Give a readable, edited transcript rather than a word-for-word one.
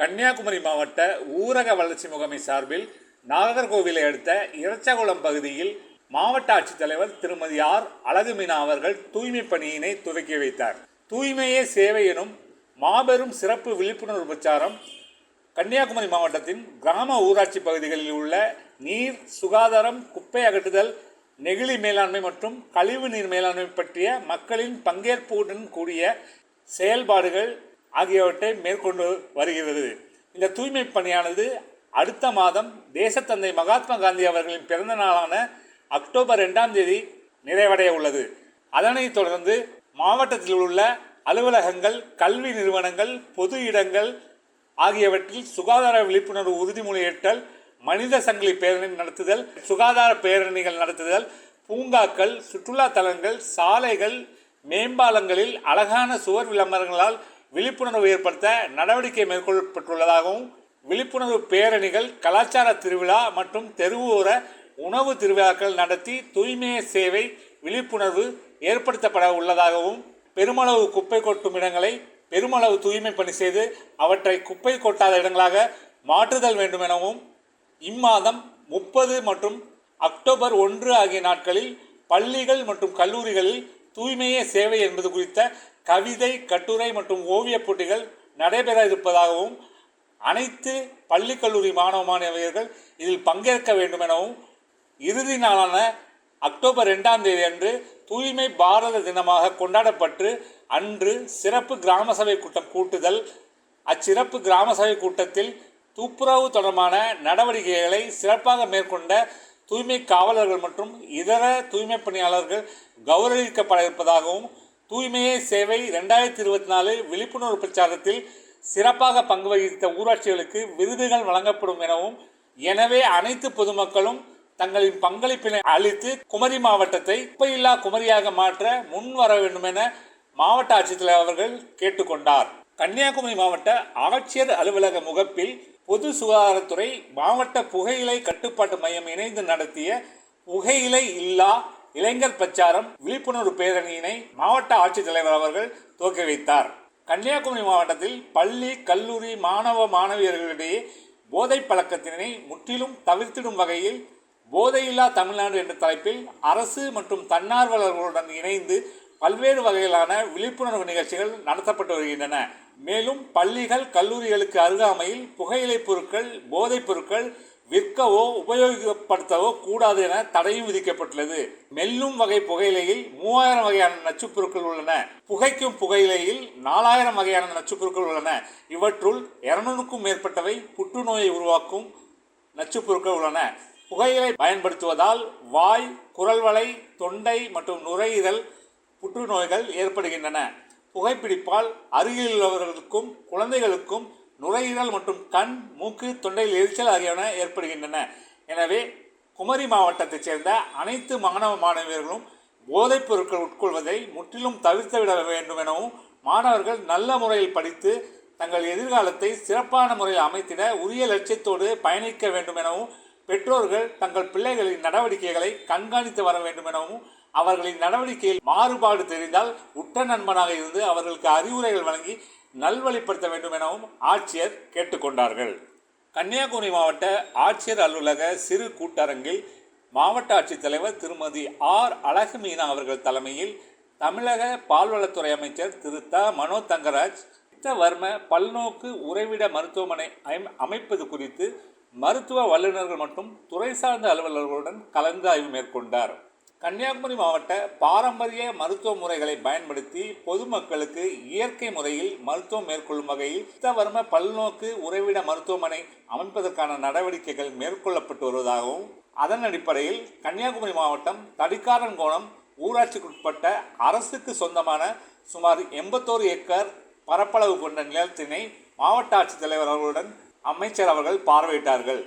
கன்னியாகுமரி மாவட்ட ஊரக வளர்ச்சி முகமை சார்பில் நாகர்கோவிலை அடுத்த இறச்சகுளம் பகுதியில் மாவட்ட ஆட்சித்தலைவர் திருமதி ஆர் அழகுமீனா அவர்கள் தூய்மை பணியினை துவக்கி வைத்தார். தூய்மையே சேவை எனும் மாபெரும் சிறப்பு விழிப்புணர்வு பிரச்சாரம் கன்னியாகுமரி மாவட்டத்தின் கிராம ஊராட்சி பகுதிகளில் உள்ள நீர், சுகாதாரம், குப்பை அகற்றுதல், நெகிழி மேலாண்மை மற்றும் கழிவு நீர் மேலாண்மை பற்றிய மக்களின் பங்கேற்புடன் கூடிய செயல்பாடுகள் ஆகியவற்றை மேற்கொண்டு வருகிறது. இந்த தூய்மை பணியானது அடுத்த மாதம் தேசத்தந்தை மகாத்மா காந்தி அவர்களின் பிறந்த நாளான அக்டோபர் 2ஆம் தேதி நிறைவடைய உள்ளது. அதனைத் தொடர்ந்து மாவட்டத்தில் உள்ள அலுவலகங்கள், கல்வி நிறுவனங்கள், பொது இடங்கள் ஆகியவற்றில் சுகாதார விழிப்புணர்வு உறுதிமொழி ஏற்றல், மனித சங்கிலி பேரணி நடத்துதல், சுகாதார பேரணிகள் நடத்துதல், பூங்காக்கள், சுற்றுலா தலங்கள், சாலைகள், மேம்பாலங்களில் அழகான சுவர் விளம்பரங்களால் விழிப்புணர்வு ஏற்படுத்த நடவடிக்கை மேற்கொள்ளப்பட்டுள்ளதாகவும், விழிப்புணர்வு பேரணிகள், கலாச்சார திருவிழா மற்றும் தெருவோர உணவு திருவிழாக்கள் நடத்தி தூய்மைய சேவை விழிப்புணர்வு ஏற்படுத்தப்பட உள்ளதாகவும், பெருமளவு குப்பை கொட்டும் இடங்களை பெருமளவு தூய்மை பணி செய்து அவற்றை குப்பை கொட்டாத இடங்களாக மாற்றுதல் வேண்டும் எனவும், இம்மாதம் 30 மற்றும் அக்டோபர் 1 ஆகிய நாட்களில் பள்ளிகள் மற்றும் கல்லூரிகளில் தூய்மையே சேவை என்பது குறித்த கவிதை, கட்டுரை மற்றும் ஓவிய போட்டிகள் நடைபெற இருப்பதாகவும், அனைத்து பள்ளி கல்லூரி மாணவ மாணவியர்கள் இதில் பங்கேற்க வேண்டும் எனவும், இறுதி நாளான அக்டோபர் 2ஆம் தேதி அன்று தூய்மை பாரத தினமாக கொண்டாடப்பட்டு அன்று சிறப்பு கிராம சபை கூட்டம் கூட்டுதல். அச்சிறப்பு கிராம சபை கூட்டத்தில் துப்புரவு தொடர்பான நடவடிக்கைகளை சிறப்பாக மேற்கொண்ட தூய்மை காவலர்கள் மற்றும் இதர தூய்மை பணியாளர்கள் கௌரவிக்கப்பட இருப்பதாகவும், தூய்மையே சேவை 2024 விழிப்புணர்வு பிரச்சாரத்தில் சிறப்பாக பங்கு வகித்த ஊராட்சிகளுக்கு விருதுகள் வழங்கப்படும் எனவும், எனவே அனைத்து பொதுமக்களும் தங்களின் பங்களிப்பினை அளித்து குமரி மாவட்டத்தை குப்பையில்லா குமரியாக மாற்ற முன் வர வேண்டும் என மாவட்ட ஆட்சித்தலைவர் அவர்கள் கேட்டுக்கொண்டார். கன்னியாகுமரி மாவட்ட ஆட்சியர் அலுவலக முகப்பில் பொது சுகாதாரத்துறை, மாவட்ட புகையிலை கட்டுப்பாட்டு மையம் இணைந்து நடத்திய புகையிலை இல்லா இளைஞர் பிரச்சாரம் விழிப்புணர்வு பேரணியினை மாவட்ட ஆட்சித்தலைவர் அவர்கள் துவக்கி வைத்தார். கன்னியாகுமரி மாவட்டத்தில் பள்ளி, கல்லூரி மாணவ மாணவியர்களிடையே போதை பழக்கத்தினை முற்றிலும் தவிர்த்திடும் வகையில் போதையில்லா தமிழ்நாடு என்ற தலைப்பில் அரசு மற்றும் தன்னார்வலர்களுடன் இணைந்து பல்வேறு வகையிலான விழிப்புணர்வு நிகழ்ச்சிகள் நடத்தப்பட்டு வருகின்றன. மேலும் பள்ளிகள், கல்லூரிகளுக்கு அருகாமையில் புகையிலை பொருட்கள், போதைப் பொருட்கள் விற்கவோ உபயோகப்படுத்தவோ கூடாது என தடையும் விதிக்கப்பட்டுள்ளது. மெல்லும் வகை புகையிலையில் 3000 வகையான நச்சுப் பொருட்கள் உள்ளன. புகைக்கும் புகையிலையில் 4000 வகையான நச்சுப் பொருட்கள் உள்ளன. இவற்றுள் 200க்கும் மேற்பட்டவை புற்றுநோயை உருவாக்கும் நச்சுப் பொருட்கள் உள்ளன. புகையிலை பயன்படுத்துவதால் வாய், குரல்வளை, தொண்டை மற்றும் நுரையீரல் புற்றுநோய்கள் ஏற்படுகின்றன. புகைப்பிடிப்பால் அருகில் உள்ளவர்களுக்கும் குழந்தைகளுக்கும் நுரையீரல் மற்றும் கண், மூக்கு, தொண்டையில் எரிச்சல் ஆகியன ஏற்படுகின்றன. எனவே குமரி மாவட்டத்தைச் சேர்ந்த அனைத்து மாணவ மாணவியர்களும் போதைப் பொருட்கள் உட்கொள்வதை முற்றிலும் தவிர்த்துவிட வேண்டும் எனவும், மாணவர்கள் நல்ல முறையில் படித்து தங்கள் எதிர்காலத்தை சிறப்பான முறையில் அமைத்திட உரிய லட்சியத்தோடு பயணிக்க வேண்டும் எனவும், பெற்றோர்கள் தங்கள் பிள்ளைகளின் நடவடிக்கைகளை கண்காணித்து வர வேண்டும் எனவும், அவர்களின் நடவடிக்கையில் மாறுபாடு தெரிந்தால் உற்ற நண்பனாக இருந்து அவர்களுக்கு அறிவுரைகள் வழங்கி நல்வழிப்படுத்த வேண்டும் எனவும் ஆட்சியர் கேட்டுக்கொண்டார்கள். கன்னியாகுமரி மாவட்ட ஆட்சியர் அலுவலக சிறு கூட்டரங்கில் மாவட்ட ஆட்சித்தலைவர் திருமதி ஆர் அழகுமீனா அவர்கள் தலைமையில் தமிழக பால்வளத்துறை அமைச்சர் திரு த. மனோ தங்கராஜ் வர்ம பல்நோக்கு உறைவிட மருத்துவமனை அமைப்பது குறித்து மருத்துவ வல்லுநர்கள் மற்றும் துறை சார்ந்த அலுவலர்களுடன் கலந்து ஆய்வு மேற்கொண்டார். கன்னியாகுமரி மாவட்ட பாரம்பரிய மருத்துவ முறைகளை பயன்படுத்தி பொதுமக்களுக்கு இயற்கை முறையில் மருத்துவம் மேற்கொள்ளும் வகையில் சித்தவர்ம பல்நோக்கு உறைவிட மருத்துவமனை அமைப்பதற்கான நடவடிக்கைகள் மேற்கொள்ளப்பட்டு வருவதாகவும், அதன் அடிப்படையில் கன்னியாகுமரி மாவட்டம் தடிக்காரன்கோணம் ஊராட்சிக்குட்பட்ட அரசுக்கு சொந்தமான சுமார் 81 ஏக்கர் பரப்பளவு கொண்ட நிலத்தினை மாவட்ட ஆட்சித்தலைவர் அவர்களுடன் அமைச்சர் அவர்கள் பார்வையிட்டார்கள்.